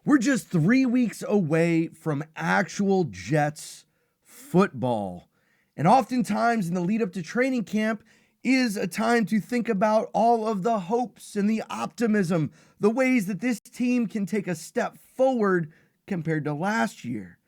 We're just 3 weeks away from actual Jets football. And oftentimes in the lead up to training camp is a time to think about all of the hopes and the optimism, the ways that this team can take a step forward compared to last year.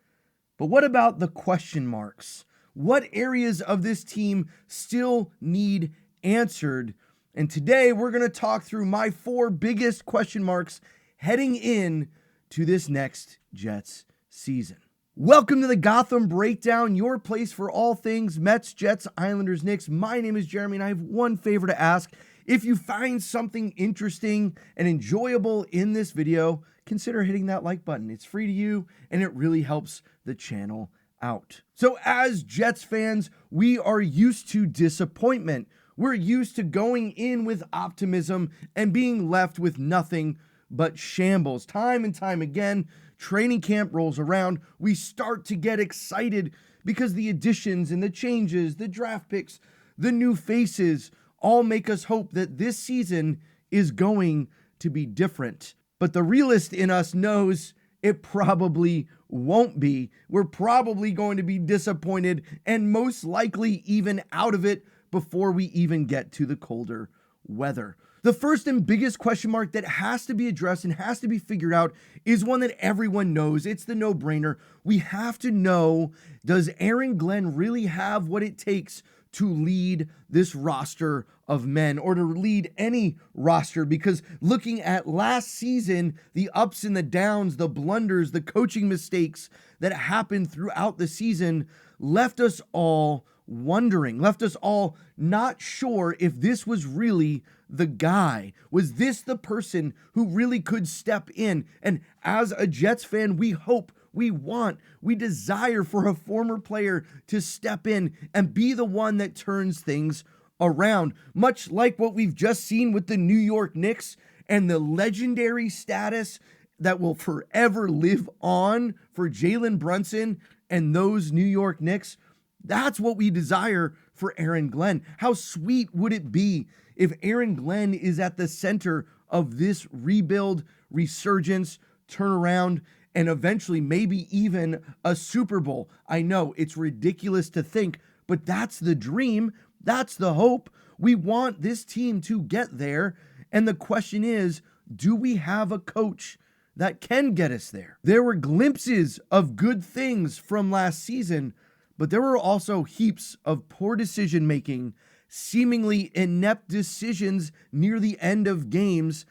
But what about the question marks? What areas of this team still need answered? And today we're going to talk through my 4 biggest question marks heading in to this next Jets season. Welcome to the Gotham Breakdown, your place for all things Mets, Jets, Islanders, Knicks. My name is Jeremy, and I have one favor to ask. If you find something interesting and enjoyable in this video, consider hitting that like button. It's free to you, and it really helps the channel out. So as Jets fans, we are used to disappointment. We're used to going in with optimism and being left with nothing but shambles. Time and time again, training camp rolls around, we start to get excited because the additions and the changes, the draft picks, the new faces all make us hope that this season is going to be different. But the realist in us knows it probably won't be. We're probably going to be disappointed and most likely even out of it before we even get to the colder weather. The first and biggest question mark that has to be addressed and has to be figured out is one that everyone knows. It's the no-brainer. We have to know, does Aaron Glenn really have what it takes to lead this roster of men, or to lead any roster? Because looking at last season, the ups and the downs, the blunders, the coaching mistakes that happened throughout the season left us all wondering, left us all not sure if this was really the guy. Was this the person who really could step in? And as a Jets fan, we hope, we want, we desire for a former player to step in and be the one that turns things around. Much like what we've just seen with the New York Knicks and the legendary status that will forever live on for Jalen Brunson and those New York Knicks. That's what we desire for Aaron Glenn. How sweet would it be if Aaron Glenn is at the center of this rebuild, resurgence, turnaround, and eventually maybe even a Super Bowl? I know it's ridiculous to think, but that's the dream. That's the hope. We want this team to get there. And the question is, do we have a coach that can get us there? There were glimpses of good things from last season, but there were also heaps of poor decision-making, seemingly inept decisions near the end of games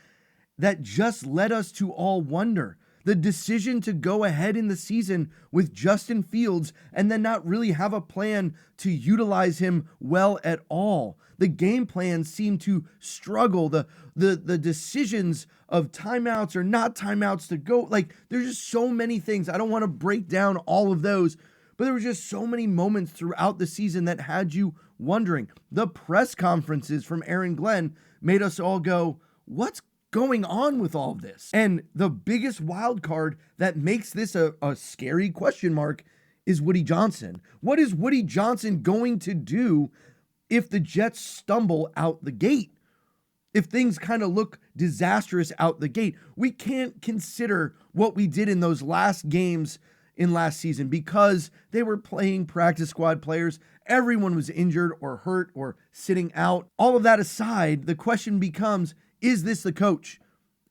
that just led us to all wonder. The decision to go ahead in the season with Justin Fields and then not really have a plan to utilize him well at all. The game plan seemed to struggle. The decisions of timeouts or not timeouts to go, like, there's just so many things. I don't want to break down all of those, but there were just so many moments throughout the season that had you wondering. The press conferences from Aaron Glenn made us all go, what's going on with all of this? And the biggest wild card that makes this a scary question mark is Woody Johnson. What is Woody Johnson going to do if the Jets stumble out the gate? If things kind of look disastrous out the gate? We can't consider what we did in those last games in last season because they were playing practice squad players. Everyone was injured or hurt or sitting out. All of that aside, the question becomes, is this the coach?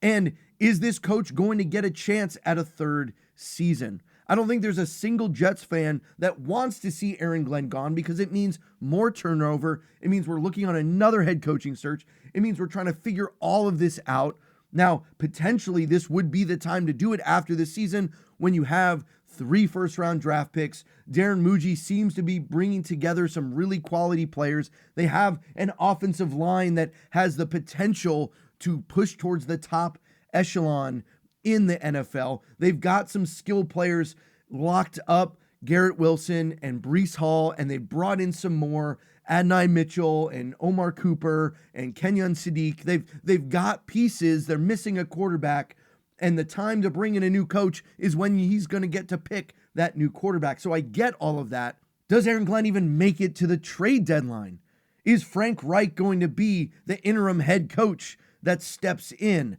And is this coach going to get a chance at a third season? I don't think there's a single Jets fan that wants to see Aaron Glenn gone because it means more turnover. It means we're looking on another head coaching search. It means we're trying to figure all of this out. Now, potentially, this would be the time to do it after the season when you have 3 first-round draft picks. Darren Muji seems to be bringing together some really quality players. They have an offensive line that has the potential to push towards the top echelon in the NFL. They've got some skilled players locked up, Garrett Wilson and Breece Hall, and they brought in some more, Adonai Mitchell and Omar Cooper and Kenyon Sadiq. They've got pieces. They're missing a quarterback. And the time to bring in a new coach is when he's going to get to pick that new quarterback. So I get all of that. Does Aaron Glenn even make it to the trade deadline? Is Frank Reich going to be the interim head coach that steps in?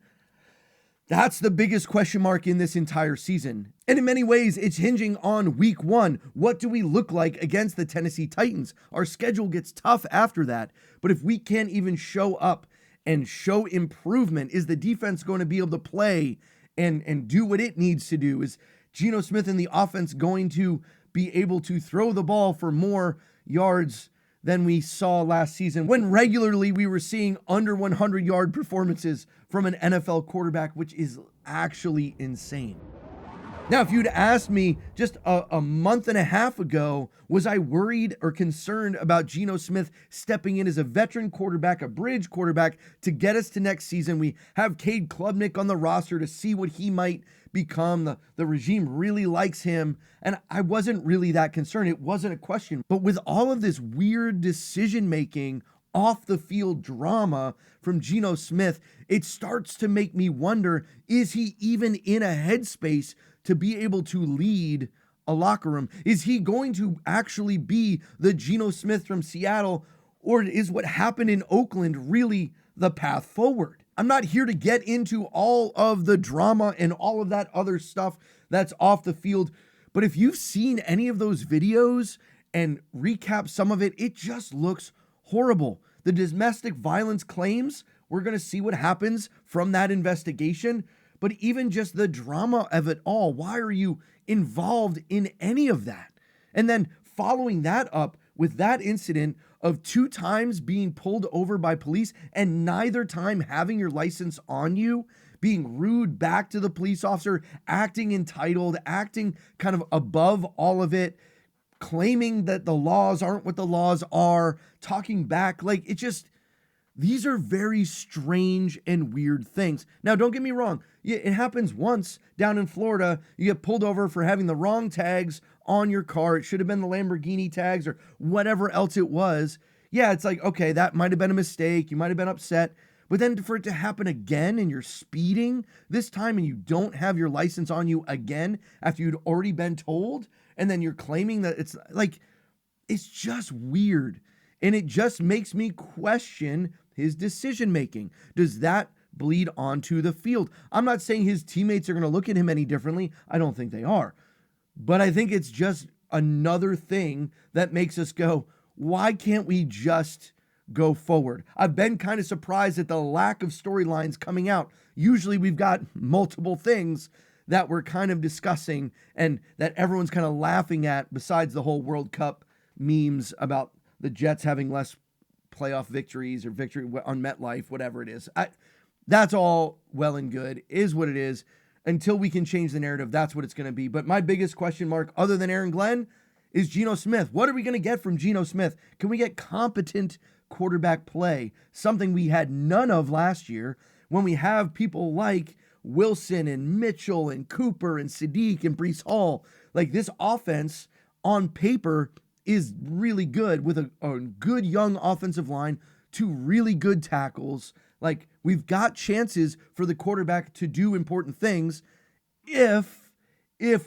That's the biggest question mark in this entire season. And in many ways, it's hinging on week 1. What do we look like against the Tennessee Titans? Our schedule gets tough after that. But if we can't even show up and show improvement, is the defense going to be able to play and do what it needs to do? Is Geno Smith and the offense going to be able to throw the ball for more yards than we saw last season, when regularly we were seeing under 100-yard performances from an NFL quarterback, which is actually insane. Now, if you'd asked me just a month and a half ago, was I worried or concerned about Geno Smith stepping in as a veteran quarterback, a bridge quarterback, to get us to next season? We have Cade Klubnik on the roster to see what he might become. The regime really likes him, and I wasn't really that concerned. It wasn't a question. But with all of this weird decision-making, off the field drama from Geno Smith, it starts to make me wonder, is he even in a headspace to be able to lead a locker room? Is he going to actually be the Geno Smith from Seattle, or is what happened in Oakland really the path forward? I'm not here to get into all of the drama and all of that other stuff that's off the field, but if you've seen any of those videos and recap some of it, it just looks horrible. The domestic violence claims, we're going to see what happens from that investigation. But even just the drama of it all, why are you involved in any of that? And then following that up with that incident of 2 times being pulled over by police and neither time having your license on you, being rude back to the police officer, acting entitled, acting kind of above all of it, claiming that the laws aren't what the laws are, talking back. Like, these are very strange and weird things. Now, don't get me wrong. It happens once down in Florida. You get pulled over for having the wrong tags on your car. It should have been the Lamborghini tags or whatever else it was. Yeah, it's like, okay, that might have been a mistake. You might have been upset. But then for it to happen again and you're speeding this time and you don't have your license on you again after you'd already been told, and then you're claiming that it's like, it's just weird. And it just makes me question his decision making. Does that bleed onto the field? I'm not saying his teammates are going to look at him any differently. I don't think they are. But I think it's just another thing that makes us go, why can't we just go forward? I've been kind of surprised at the lack of storylines coming out. Usually we've got multiple things that we're kind of discussing and that everyone's kind of laughing at, besides the whole World Cup memes about the Jets having less playoff victories or victory on MetLife, whatever it is. That's all well and good, is what it is. Until we can change the narrative, that's what it's going to be. But my biggest question mark, other than Aaron Glenn, is Geno Smith. What are we going to get from Geno Smith? Can we get competent quarterback play? Something we had none of last year, when we have people like Wilson and Mitchell and Cooper and Sadiq and Breece Hall. Like, this offense on paper is really good, with a good young offensive line, 2 really good tackles. Like, we've got chances for the quarterback to do important things if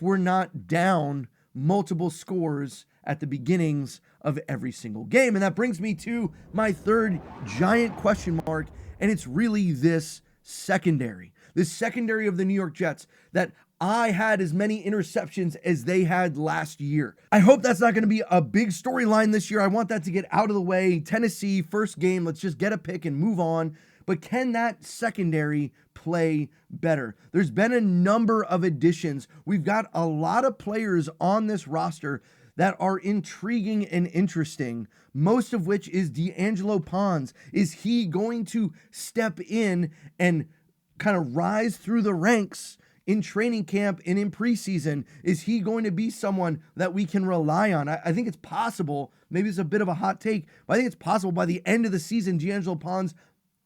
we're not down multiple scores at the beginnings of every single game. And that brings me to my third giant question mark, and it's really this secondary of the New York Jets, that I had as many interceptions as they had last year. I hope that's not going to be a big storyline this year. I want that to get out of the way. Tennessee, first game, let's just get a pick and move on. But can that secondary play better? There's been a number of additions. We've got a lot of players on this roster that are intriguing and interesting, most of which is D'Angelo Pons. Is he going to step in and kind of rise through the ranks in training camp and in preseason? Is he going to be someone that we can rely on? I think it's possible. Maybe it's a bit of a hot take, but I think it's possible by the end of the season, D'Angelo Pons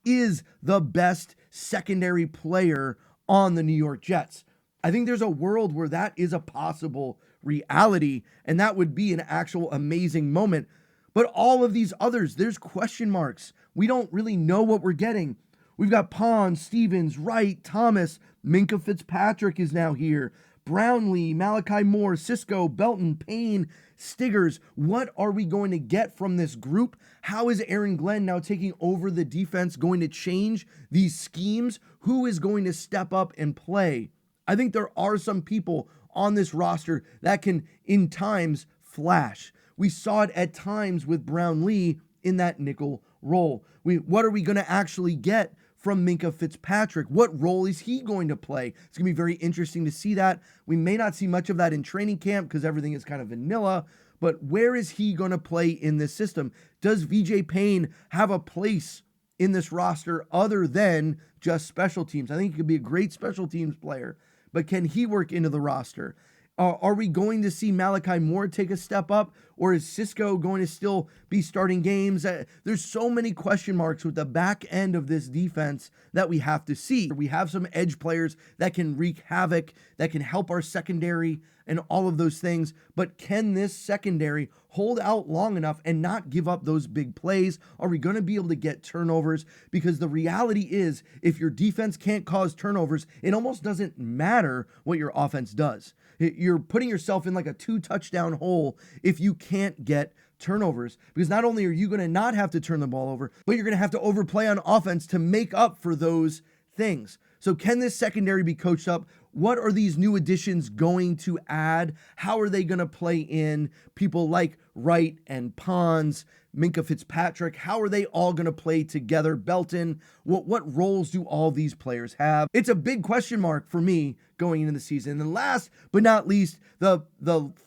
is the best secondary player on the New York Jets. I think there's a world where that is a possible reality, and that would be an actual amazing moment. But all of these others, there's question marks. We don't really know what we're getting. We've got Pons, Stevens, Wright, Thomas, Minka Fitzpatrick is now here. Brownlee, Malachi Moore, Cisco, Belton, Payne, Stiggers. What are we going to get from this group? How is Aaron Glenn now taking over the defense going to change these schemes? Who is going to step up and play? I think there are some people on this roster that can, in times, flash. We saw it at times with Brownlee in that nickel role. What are we going to actually get from Minkah Fitzpatrick? What role is he going to play? It's going to be very interesting to see that. We may not see much of that in training camp because everything is kind of vanilla, but where is he going to play in this system? Does VJ Payne have a place in this roster other than just special teams? I think he could be a great special teams player, but can he work into the roster? Are we going to see Malachi Moore take a step up, or is Cisco going to still be starting games? There's so many question marks with the back end of this defense that we have to see. We have some edge players that can wreak havoc, that can help our secondary and all of those things, but can this secondary hold out long enough and not give up those big plays? Are we going to be able to get turnovers? Because the reality is, if your defense can't cause turnovers, it almost doesn't matter what your offense does. You're putting yourself in like a 2-touchdown hole if you can't get turnovers, because not only are you going to not have to turn the ball over, but you're going to have to overplay on offense to make up for those things. So can this secondary be coached up? What are these new additions going to add? How are they going to play in people like Wright and Pons, Minkah Fitzpatrick? How are they all going to play together? Belton, what roles do all these players have? It's a big question mark for me going into the season. And last but not least, the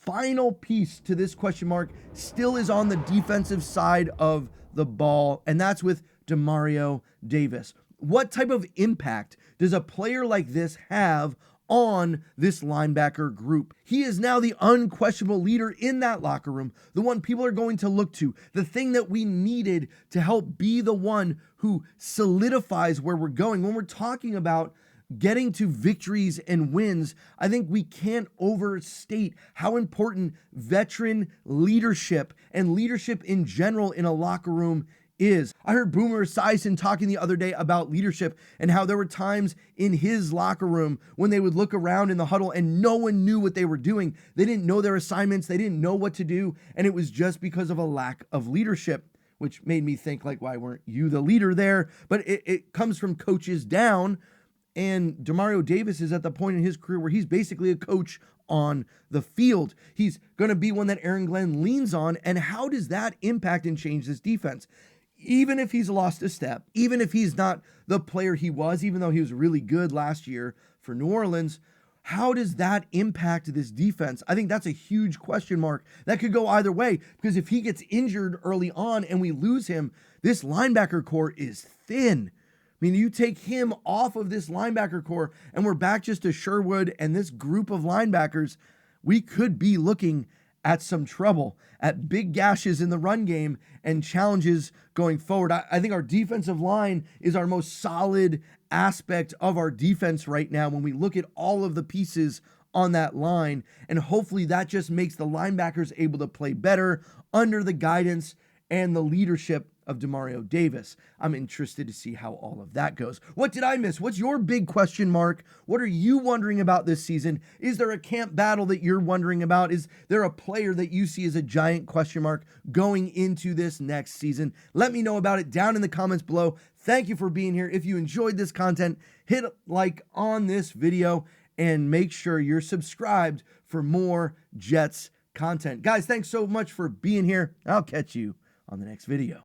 final piece to this question mark still is on the defensive side of the ball, and that's with Demario Davis. What type of impact does a player like this have on this linebacker group? He is now the unquestionable leader in that locker room, the one people are going to look to, the thing that we needed to help be the one who solidifies where we're going. When we're talking about getting to victories and wins, I think we can't overstate how important veteran leadership and leadership in general in a locker room is. I heard Boomer Esiason talking the other day about leadership and how there were times in his locker room when they would look around in the huddle and no one knew what they were doing. They didn't know their assignments. They didn't know what to do. And it was just because of a lack of leadership, which made me think, like, why weren't you the leader there? But it comes from coaches down. And Demario Davis is at the point in his career where he's basically a coach on the field. He's going to be one that Aaron Glenn leans on. And how does that impact and change this defense? Even if he's lost a step, even if he's not the player he was, even though he was really good last year for New Orleans, how does that impact this defense? I think that's a huge question mark that could go either way, because if he gets injured early on and we lose him, this linebacker core is thin. I mean, you take him off of this linebacker core and we're back just to Sherwood and this group of linebackers, we could be looking at some trouble, at big gashes in the run game and challenges going forward. I think our defensive line is our most solid aspect of our defense right now when we look at all of the pieces on that line, and hopefully that just makes the linebackers able to play better under the guidance and the leadership of Demario Davis. I'm interested to see how all of that goes. What did I miss? What's your big question mark? What are you wondering about this season? Is there a camp battle that you're wondering about? Is there a player that you see as a giant question mark going into this next season? Let me know about it down in the comments below. Thank you for being here. If you enjoyed this content, hit like on this video and make sure you're subscribed for more Jets content. Guys, thanks so much for being here. I'll catch you on the next video.